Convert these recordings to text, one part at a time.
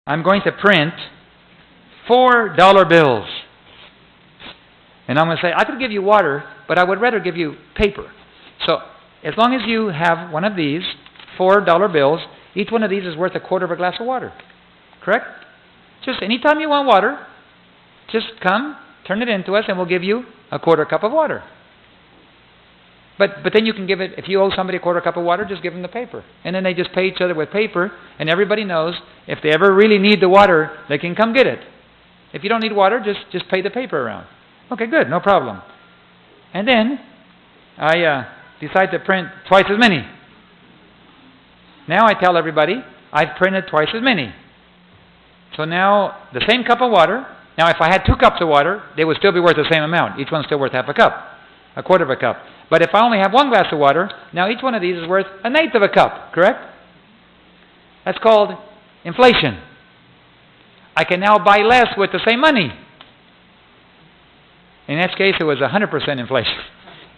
I'm going to print $4 bills. And I'm going to say, I could give you water, but I would rather give you paper. So as long as you have one of these $4 bills, each one of these is worth a quarter of a glass of water. Correct? Just anytime you want water, just come, turn it into us, and we'll give you a quarter cup of water. But then you can give it, if you owe somebody a quarter cup of water, just give them the paper. And then they just pay each other with paper, and everybody knows if they ever really need the water, they can come get it. If you don't need water, just pay the paper around. Okay, good, no problem. And then I decide to print twice as many. Now I tell everybody, I've printed twice as many. So now, the same cup of water. Now if I had 2 cups of water, they would still be worth the same amount. Each one's still worth half a cup, a quarter of a cup. But if I only have 1 glass of water, now each one of these is worth 1/8 of a cup, correct? That's called inflation. I can now buy less with the same money. In this case, it was 100% inflation.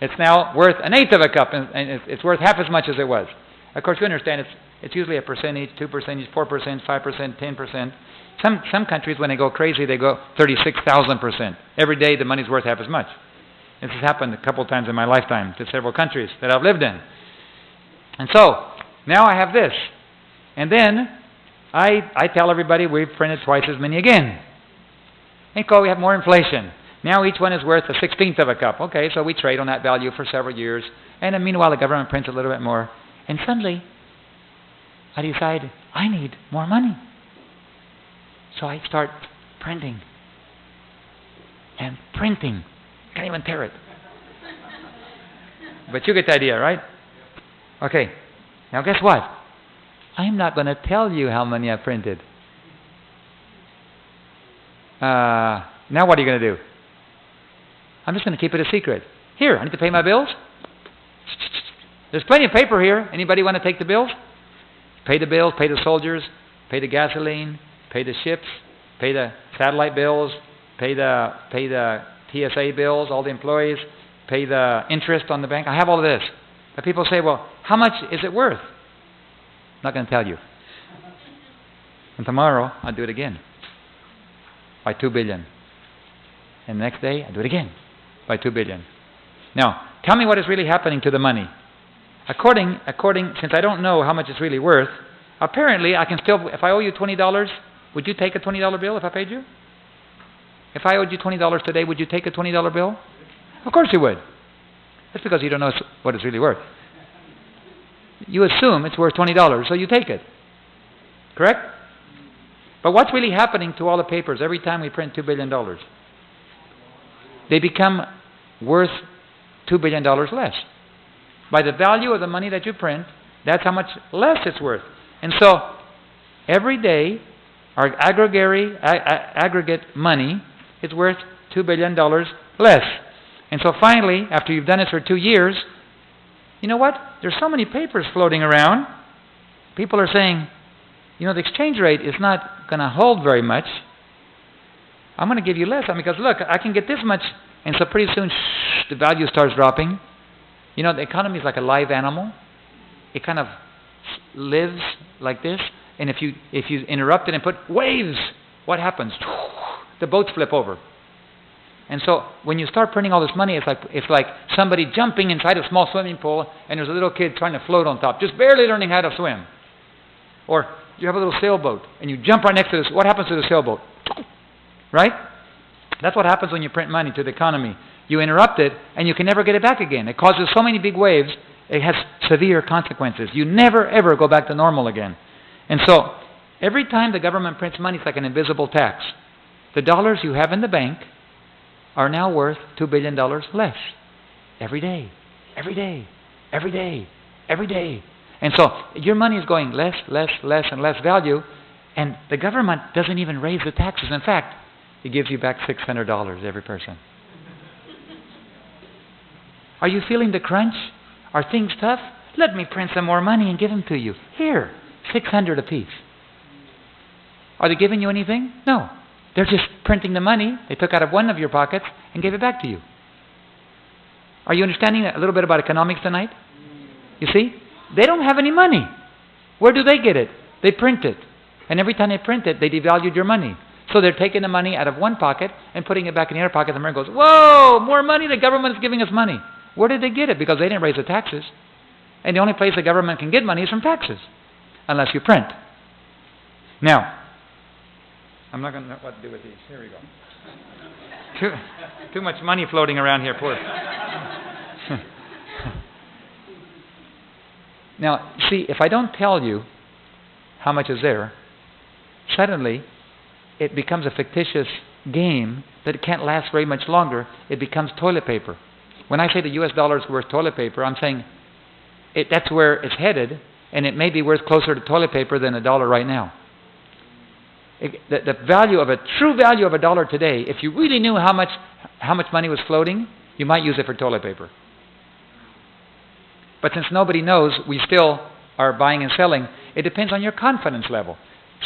It's now worth 1/8 of a cup, and it's worth half as much as it was. Of course, you understand it's usually a percentage, 2%, 4%, 5%, 10%. Some countries, when they go crazy, they go 36,000%. Every day, the money's worth half as much. This has happened a couple times in my lifetime to several countries that I've lived in. And so, now I have this. And then, I tell everybody we've printed twice as many again. And we have more inflation. Now each one is worth 1/16 of a cup. Okay, so we trade on that value for several years. And then meanwhile, the government prints a little bit more. And suddenly, I decide I need more money. So I start printing. And printing. Can't even tear it. But you get the idea, right? Okay. Now guess what? I'm not going to tell you how many I printed. Now what are you going to do? I'm just going to keep it a secret. Here, I need to pay my bills. There's plenty of paper here. Anybody want to take the bills? Pay the bills, pay the soldiers, pay the gasoline, pay the ships, pay the satellite bills, pay the TSA bills, all the employees, pay the interest on the bank. I have all of this. But people say, well, how much is it worth? I'm not going to tell you. And tomorrow, I'll do it again. By 2 billion. And the next day, I'll do it again. By 2 billion. Now, tell me what is really happening to the money. According, since I don't know how much it's really worth, apparently I can still, if I owe you $20, would you take a $20 bill if I paid you? If I owed you $20 today, would you take a $20 bill? Of course you would. That's because you don't know what it's really worth. You assume it's worth $20, so you take it. Correct? But what's really happening to all the papers every time we print $2 billion? They become worth $2 billion less. By the value of the money that you print, that's how much less it's worth. And so, every day, our aggregate money is worth $2 billion less. And so finally, after you've done this for 2 years, you know what? There's so many papers floating around. People are saying, you know, the exchange rate is not going to hold very much. I'm going to give you less. Because look, I can get this much. And so pretty soon, the value starts dropping. You know, the economy is like a live animal. It kind of lives like this. And if you interrupt it and put waves, what happens? The boats flip over. And so when you start printing all this money, it's like somebody jumping inside a small swimming pool, and there's a little kid trying to float on top, just barely learning how to swim. Or you have a little sailboat, and you jump right next to this. What happens to the sailboat? Right? That's what happens when you print money to the economy. You interrupt it, and you can never get it back again. It causes so many big waves, it has severe consequences. You never, ever go back to normal again. And so, every time the government prints money, it's like an invisible tax. The dollars you have in the bank are now worth $2 billion less. Every day. Every day. Every day. Every day. And so, your money is going less, less, less, and less value, and the government doesn't even raise the taxes. In fact, it gives you back $600 every person. Are you feeling the crunch? Are things tough? Let me print some more money and give them to you. Here, $600 apiece. Are they giving you anything? No. They're just printing the money they took out of one of your pockets and gave it back to you. Are you understanding a little bit about economics tonight? You see? They don't have any money. Where do they get it? They print it. And every time they print it, they devalued your money. So they're taking the money out of one pocket and putting it back in the other pocket. The American goes, whoa, more money, the government is giving us money. Where did they get it? Because they didn't raise the taxes. And the only place the government can get money is from taxes, unless you print. Now, I'm not going to know what to do with these. Here we go. Too much money floating around here, poor. Now, see, if I don't tell you how much is there, suddenly it becomes a fictitious game that can't last very much longer. It becomes toilet paper. When I say the US dollar is worth toilet paper, I'm saying that's where it's headed, and it may be worth closer to toilet paper than $1 right now. The value of true value of $1 today, if you really knew how much money was floating, you might use it for toilet paper. But since nobody knows, we still are buying and selling. It depends on your confidence level.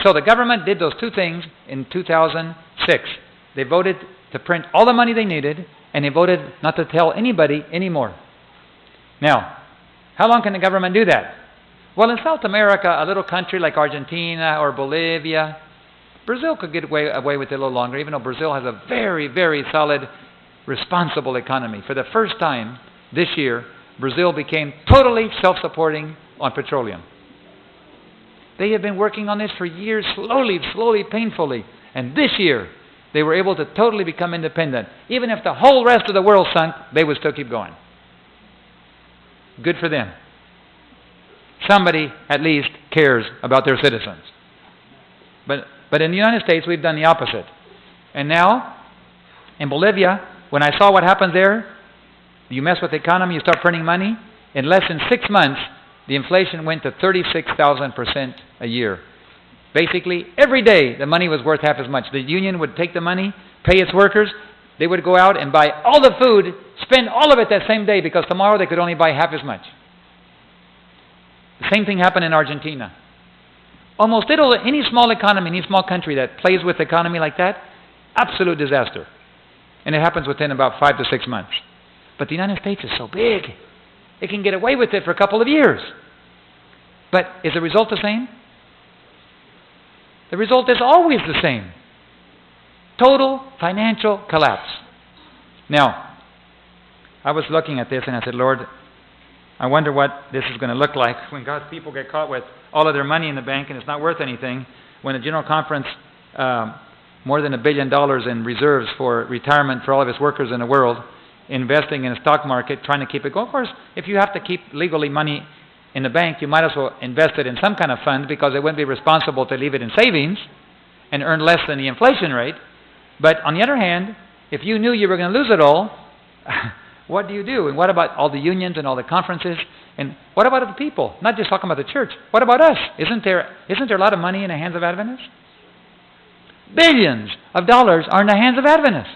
So the government did those two things in 2006. They voted to print all the money they needed, and they voted not to tell anybody anymore. Now, how long can the government do that? Well, in South America, a little country like Argentina or Bolivia, Brazil could get away with it a little longer, even though Brazil has a very, very solid, responsible economy. For the first time this year, Brazil became totally self-supporting on petroleum. They have been working on this for years, slowly, painfully. And this year, they were able to totally become independent. Even if the whole rest of the world sunk, they would still keep going. Good for them. Somebody, at least, cares about their citizens. But in the United States, we've done the opposite. And now, in Bolivia, when I saw what happened there, you mess with the economy, you start printing money. In less than 6 months, the inflation went to 36,000% a year. Basically, every day, the money was worth half as much. The union would take the money, pay its workers. They would go out and buy all the food, spend all of it that same day, because tomorrow they could only buy half as much. The same thing happened in Argentina. Almost any small economy, any small country that plays with the economy like that, absolute disaster. And it happens within about 5 to 6 months. But the United States is so big, it can get away with it for a couple of years. But is the result the same? The result is always the same. Total financial collapse. Now, I was looking at this and I said, Lord, I wonder what this is going to look like when God's people get caught with all of their money in the bank and it's not worth anything. When a general conference, more than $1 billion in reserves for retirement for all of its workers in the world, investing in the stock market, trying to keep it going. Of course, if you have to keep legally money in the bank, you might as well invest it in some kind of fund, because it wouldn't be responsible to leave it in savings and earn less than the inflation rate. But on the other hand, if you knew you were going to lose it all, what do you do? And what about all the unions and all the conferences? And what about the people? Not just talking about the church. What about us? Isn't there a lot of money in the hands of Adventists? Billions of dollars are in the hands of Adventists.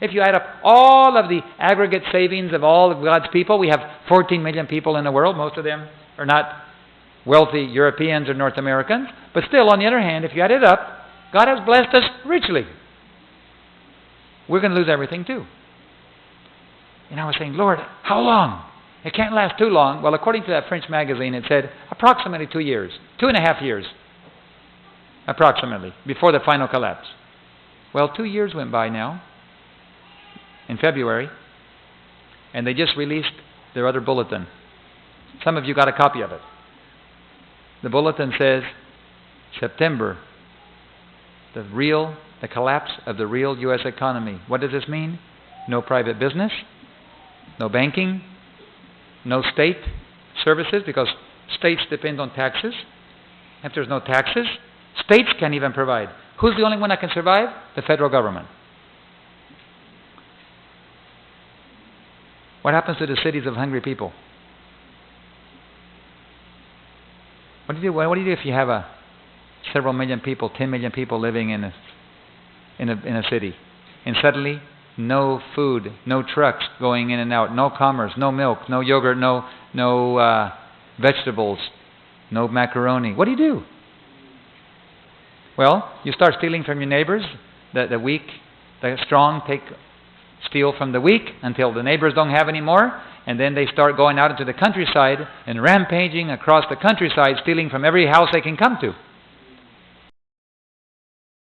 If you add up all of the aggregate savings of all of God's people, we have 14 million people in the world. Most of them are not wealthy Europeans or North Americans. But still, on the other hand, if you add it up, God has blessed us richly. We're going to lose everything too. And I was saying, Lord, how long? It can't last too long. Well, according to that French magazine, it said approximately 2 years. 2.5 years. Approximately. Before the final collapse. Well, 2 years went by now. In February. And they just released their other bulletin. Some of you got a copy of it. The bulletin says, September, the collapse of the real U.S. economy. What does this mean? No private business, no banking, no state services, because states depend on taxes. If there's no taxes, states can't even provide. Who's the only one that can survive? The federal government. What happens to the cities of hungry people? What do you do if you have several million people, 10 million people living in a city, and suddenly no food, no trucks going in and out, no commerce, no milk, no yogurt, no vegetables, no macaroni? What do? Well, you start stealing from your neighbors. The weak, the strong steal from the weak until the neighbors don't have any more, and then they start going out into the countryside and rampaging across the countryside, stealing from every house they can come to.